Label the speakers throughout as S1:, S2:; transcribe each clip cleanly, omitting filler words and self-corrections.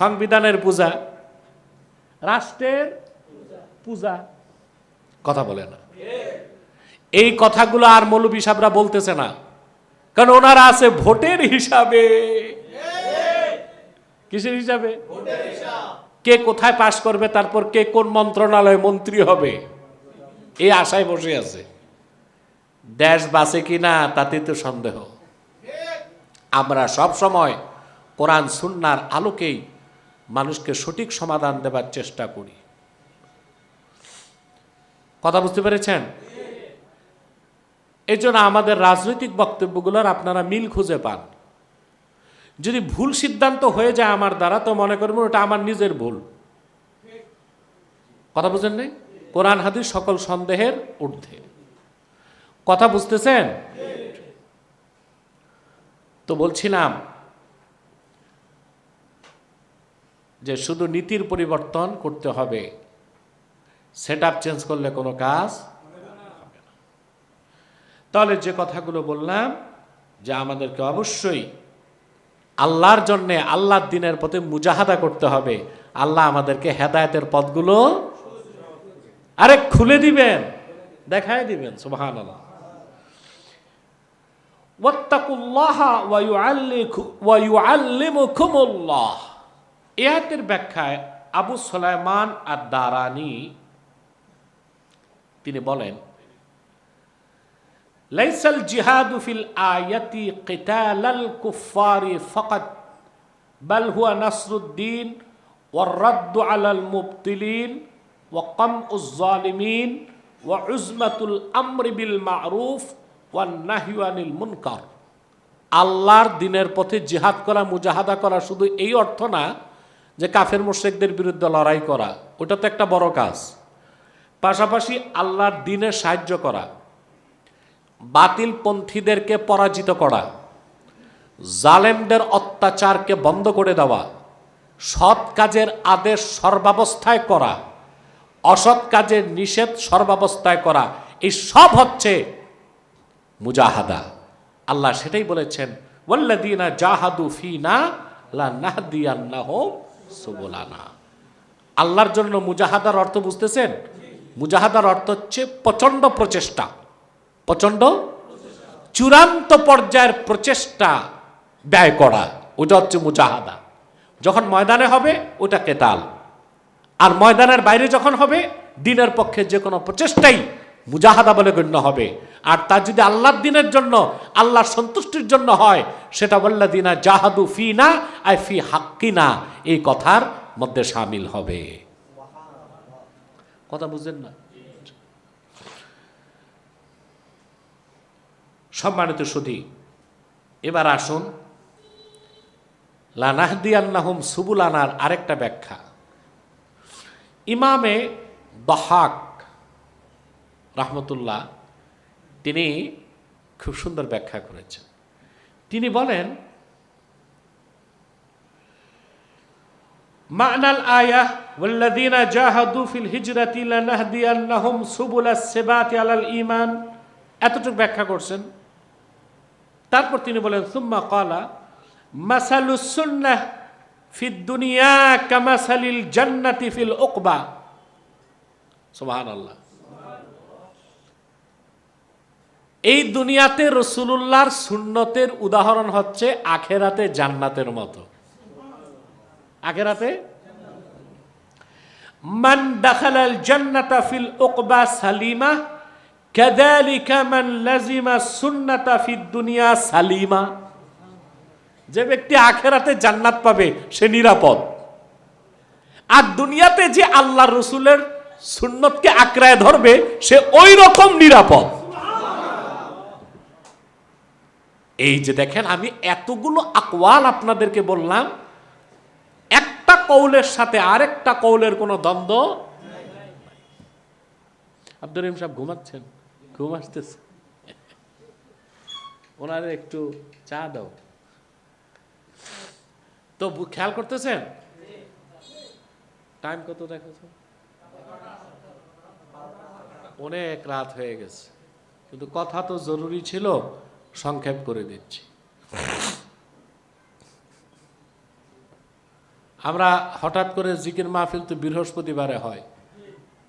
S1: সংবিধানের পূজা, রাষ্ট্রের পূজা, কথা বলে না। এই কথাগুলো আর মৌলভী সাহেবরা বলতেছে না, কারণ ওনারা আছে ভোটের হিসাবে। কিসের হিসাবে? কে কোথায় পাশ করবে, তারপর কে কোন মন্ত্রণালয়ে মন্ত্রী হবে, এই আশায় বসে আছে। দেশ বাঁচে কিনা তাতে তো সন্দেহ। আমরা সব সময় কোরআন সুন্নাহর আলোকেই মানুষকে সঠিক সমাধান দেবার চেষ্টা করি। কথা বুঝতে পেরেছেন? এই জন্য আমাদের রাজনৈতিক বক্তব্যগুলোর আপনারা মিল খুঁজে পান। যদি ভুল সিদ্ধান্ত হয়ে যায় আমার দ্বারা, তো মনে করবেন ওটা আমার নিজের ভুল। কথা বুঝেন নাই? কোরআন হাদিস সকল সন্দেহের ঊর্ধ্বে। কথা বুঝতেছেন? তো বলছিলাম যে শুধু নীতির পরিবর্তন করতে হবে, সেটআপ চেঞ্জ করলে কোনো কাজ হবে না। তাহলে যে কথাগুলো বললাম, যে আমাদেরকে অবশ্যই আল্লাহর জন্যে, আল্লাহর দিনের পথে মুজাহাদা করতে হবে। আল্লাহ আমাদেরকে হেদায়েতের পথগুলো আরে খুলে দিবেন, দেখায় দিবেন। সুবহানাল্লাহ। ওয়াত্তাকুল্লাহা ওয়া ইউআল্লিমুকুমুল্লাহ। এই আয়াতের ব্যাখ্যায় আবু সুলাইমান আদ-দারানি তিনি বলেন, লাইসাল জিহাদু ফিল আয়াতি কিতালাল কুফফারি ফাকাত বাল হুয়া নাসরুদ্দিন ওয়ার রাদ্দু আলাল মুবতিলিন ওয়া কামউজ জালিমিন ওয়া উজমাতুল আমরি বিল মা'রুফ ওয়ান নাহয়ু আনিল মুনকার। আল্লাহর দিনের পথে জিহাদ করা, মুজাহাদা করা শুধু এই অর্থ না যে কাফের মুশরিকদের বিরুদ্ধে লড়াই করা, ওটা তো একটা বড় কাজ। পাশাপাশি আল্লাহর দিনে সাহায্য করা, বাতিল পন্থীদেরকে পরাজিত করা, জালেমদের অত্যাচারকে বন্ধ করে দেওয়া, সৎ কাজের আদেশ সর্বাবস্থায় করা, অসৎ কাজের নিষেধ সর্বাবস্থায় করা, এই সব হচ্ছে মুজাহাদা। আল্লাহ সেটাই বলেছেন, ওয়াল্লাযীনা জাহাদু ফীনা লানাহদিয়ান্নাহুম সুবুলানা। আল্লাহর জন্য মুজাহাদার অর্থ বুঝতেছেন? মুজাহাদার অর্থ হচ্ছে প্রচন্ড প্রচেষ্টা, প্রচন্ড চূড়ান্ত পর্যায়ের প্রচেষ্টা ব্যয় করা, ওটা হচ্ছে মুজাহাদা। যখন ময়দানে হবে ওটা কেতাল, আর ময়দানের বাইরে যখন হবে দিনের পক্ষে যে কোনো প্রচেষ্টাই মুজাহাদা বলে গণ্য হবে। আর তা যদি আল্লাহর দিনের জন্য, আল্লাহর সন্তুষ্টির জন্য হয়, সেটা ওয়াল্লাযীনা জাহাদু ফীনা আই ফি হাক্কিনা, এই কথার মধ্যে শামিল হবে। কথা বুঝলেন না? সম্মানিত সুধী, এবার আসুন লানাহদিয়ান্নাহুম সুবুলানার আরেকটা ব্যাখ্যা। ইমামে দাহাক রাহমাতুল্লাহ তিনি খুব সুন্দর ব্যাখ্যা করেছেন। তিনি বলেন, মা'নাল আয়াহ ওয়াল্লাযীনা জাহাদু ফিল হিজরাতি লানাহদিয়ান্নাহুম সুবুলাস সিবাতি আলাল ঈমান, এতটুকু ব্যাখ্যা করছেন। তারপর তিনি বলেন, সুম্মা ক্বালা মাসালুস সুন্নাহ ফিদ দুনিয়া কামাসালিল জান্নাতি ফিল উকবা। সুবহানাল্লাহ। এই দুনিয়াতে রাসূলুল্লাহর সুন্নতের উদাহরণ হচ্ছে আখিরাতে জান্নাতের মতো। আখিরাতে মান দাখালাল জান্নাতা ফিল উকবা সালিমা কাযালিকা মান লাজিমা সুন্নাতা ফিদ দুনিয়া সালিমা। যে ব্যক্তি আখিরাতে জান্নাত পাবে সে নিরাপদ, আর দুনিয়াতে যে আল্লাহর রাসূলের সুন্নতকে আঁকড়ায় ধরবে সে ওই রকম নিরাপদ। এই যে দেখেন, আমি এতগুলো আকওয়াল আপনাদেরকে বললাম, একটা কৌলের সাথে আরেকটা কৌলের কোনো দ্বন্দ্ব। আব্দুর রহিম সাহেব ঘুমাচ্ছেন, ঘুম আসতেছে, ওনারে একটু চা দাও তো। খেয়াল করতেছেন টাইম কত দেখেছ? অনেক রাত হয়ে গেছে, কিন্তু কথা তো জরুরি ছিল, সংক্ষেপ করে দিচ্ছি। আমরা হঠাৎ করে জিকির মাহফিল তো বৃহস্পতিবারে হয়,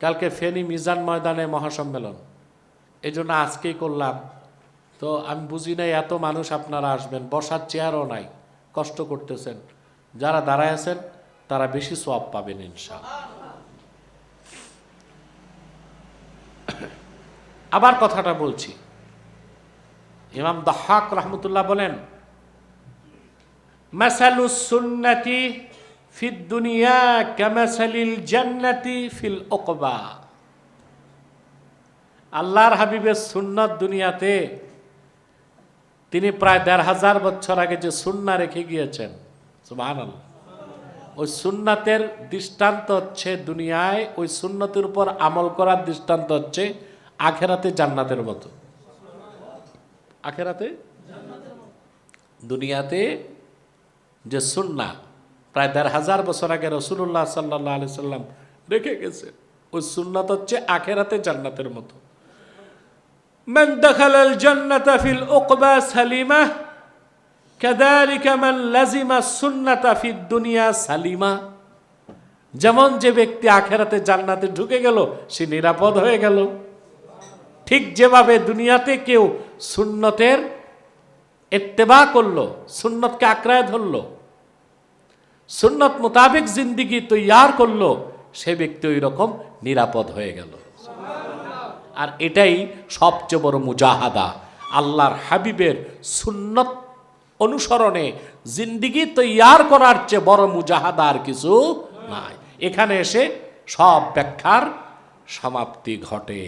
S1: কালকে ফেনী মিজান ময়দানে মহাসম্মেলন, এই জন্য আজকেই করলাম। তো আমি বুঝি নাই এত মানুষ আপনারা আসবেন, বসার চেয়ারও নাই, কষ্ট করতেছেন। যারা দাঁড়ায় আছেন তারা বেশি সওয়াব পাবেন ইনশাআল্লাহ। আবার কথাটা বলছি, ইমাম দাহ্হাক রাহমাতুল্লাহ বলেন, মাসালুস সুন্নতি ফিদ দুনিয়া কামাসালিল জান্নাতি ফিল উকবা। আল্লাহর হাবিবের সুন্নাত দুনিয়াতে তিনি প্রায় ১৫০০ বছর আগে যে সুন্নাহ রেখে গিয়েছেন, সুবহানাল্লাহ, ওই সুন্নাতের দৃষ্টান্ত হচ্ছে দুনিয়ায় ওই সুন্নতের উপর আমল করার দৃষ্টান্ত হচ্ছে আখেরাতে জান্নাতের মতো। আখেরাতে দুনিয়াতে যে সুন্নাহ প্রায় ১৫০০ বছর আগে রাসূলুল্লাহ সাল্লাল্লাহু আলাইহি সাল্লাম রেখে গেছে, ওই সুন্নাত হচ্ছে আখেরাতে জান্নাতের মতো। মান দাখালাল জান্নাতা ফিল উকবা সালিমা কাযালিকা মান লাজিমা সুন্নাতা ফিদ দুনিয়া সালিমা। যেমন যে ব্যক্তি আখেরাতে জান্নাতে ঢুকে গেল সে নিরাপদ হয়ে গেল, ঠিক যেভাবে দুনিয়াতে কেউ সুন্নতের ইত্তেবা করলো, সুন্নতকে আঁকড়ায় ধরলো, সুন্নত মোতাবেক জিন্দিগি তৈয়ার করলো, সে ব্যক্তি ওই রকম নিরাপদ হয়ে গেল। আর এটাই সবচেয়ে বড় মুজাহাদা, আল্লাহর হাবিবের সুন্নত অনুসরণে জিন্দিগি তৈয়ার করার চেয়ে বড় মুজাহাদা আর কিছু নাই। এখানে এসে সব ব্যাখ্যার সমাপ্তি ঘটে।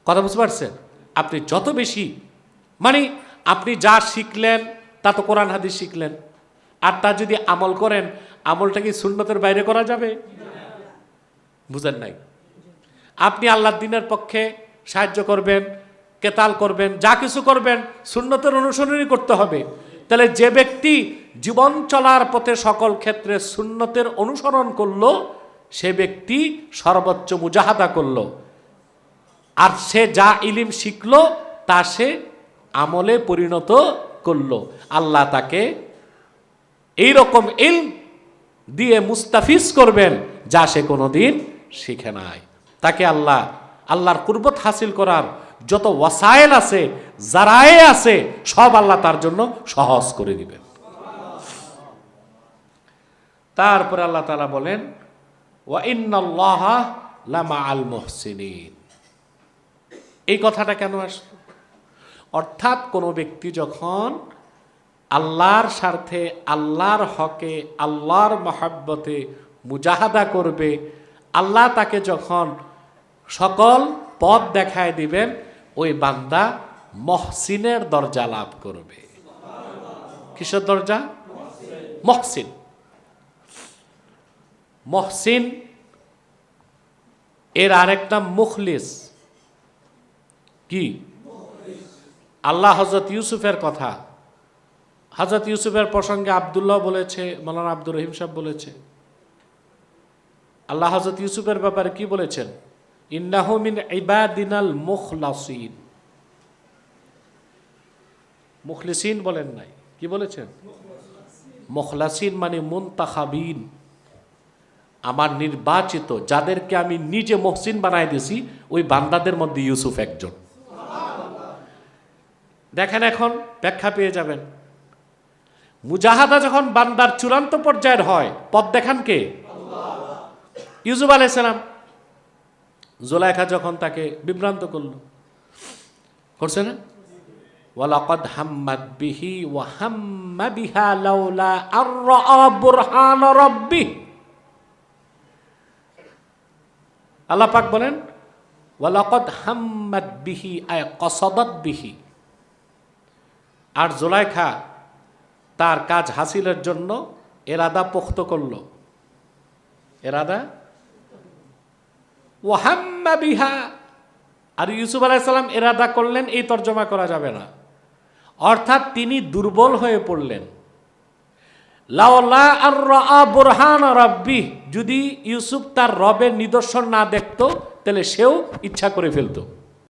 S1: কথা বুঝতে পারছেন? আপনি যত বেশি মানে আপনি যা শিখলেন তা তো কোরআন হাদিস শিখলেন, আর তা যদি আমল করেন, আমলটা কি সুন্নতের বাইরে করা যাবে? বুঝেন নাই? আপনি আল্লাহর দ্বীনের পক্ষে সাহায্য করবেন, কেতাল করবেন, যা কিছু করবেন সুন্নতের অনুসরণই করতে হবে। তাহলে যে ব্যক্তি জীবন চলার পথে সকল ক্ষেত্রে সুন্নতের অনুসরণ করলো, সে ব্যক্তি সর্বোচ্চ মুজাহাদা করলো। আর সে যা ইলিম শিখলো তা সে আমলে পরিণত করলো। আল্লাহ তাকে এইরকম ইলম দিয়ে মুস্তাফিজ করবেন যা সে কোনোদিন শিখে নাই। তাকে আল্লাহর কুরবত হাসিল করার যত ওয়াসাইল আছে, জারায়ে আছে, সব আল্লাহ তার জন্য সহজ করে দিবেন। তারপরে আল্লাহ তাআলা বলেন, ওয়া ইন্নাল্লাহা লামাআল মুহসিনিন। এই কথাটা কেন আসলো? অর্থাৎ কোনো ব্যক্তি যখন আল্লাহর স্বার্থে, আল্লাহর হকে, আল্লাহর মহব্বতে মুজাহাদা করবে, আল্লাহ তাকে যখন সকল পথ দেখায় দিবেন, ওই বান্দা মহসিনের দরজা লাভ করবে। কিসের দরজা? মহসিন। মহসিন এর আরেকটা মুখলিস। কি? আল্লাহ হযরত ইউসুফের কথা, হযরত ইউসুফের প্রসঙ্গে আব্দুল্লাহ বলেছে, মাওলানা আব্দুর রহিম সাহেব বলেছে, আল্লাহ হযরত ইউসুফের ব্যাপারে কি বলেছেন? ইন্নাহু মিন ইবাদিনাল মুখলাসিন। মুখলিসিন বলেন নাই, কি বলেছেন? মুখলাসিন মানে মুনতাখাবিন, আমার নির্বাচিত, যাদেরকে আমি নিজে মুহসিন বানাই দিয়েছি, ওই বান্দাদের মধ্যে ইউসুফ একজন। দেখেন, এখন ব্যাখ্যা পেয়ে যাবেন। মুজাহাদা যখন বান্দার চূড়ান্ত পর্যায়ের হয়, পথ দেখান কে? ইউসুফ আলাইহিস সালাম। জুলাইখা যখন তাকে বিভ্রান্ত করছে না, ওয়ালাকাদ হাম্মাত বিহি ওয়া হাম্মা বিহা লাউলা আররা বুরহান রাব্বি। আল্লাহ পাক বলেন, ওয়ালাকাদ হাম্মাত বিহি আয় কসাদাত বিহি। আর জুলাইখা তার কাজ হাসিলের জন্য এরাদা পোক্ত করল। এরাদা ওয়াহাম্মা বিহা। আর ইউসুফ আলাইহিস সালাম এরাদা করলেন, এই তর্জমা করা যাবে না। অর্থাৎ তিনি দুর্বল হয়ে পড়লেন। লাউলা আররা বুরহান রাব্বি, যদি ইউসুফ তার রবের নিদর্শন না দেখতো তাহলে সেও ইচ্ছা করে ফেলতো।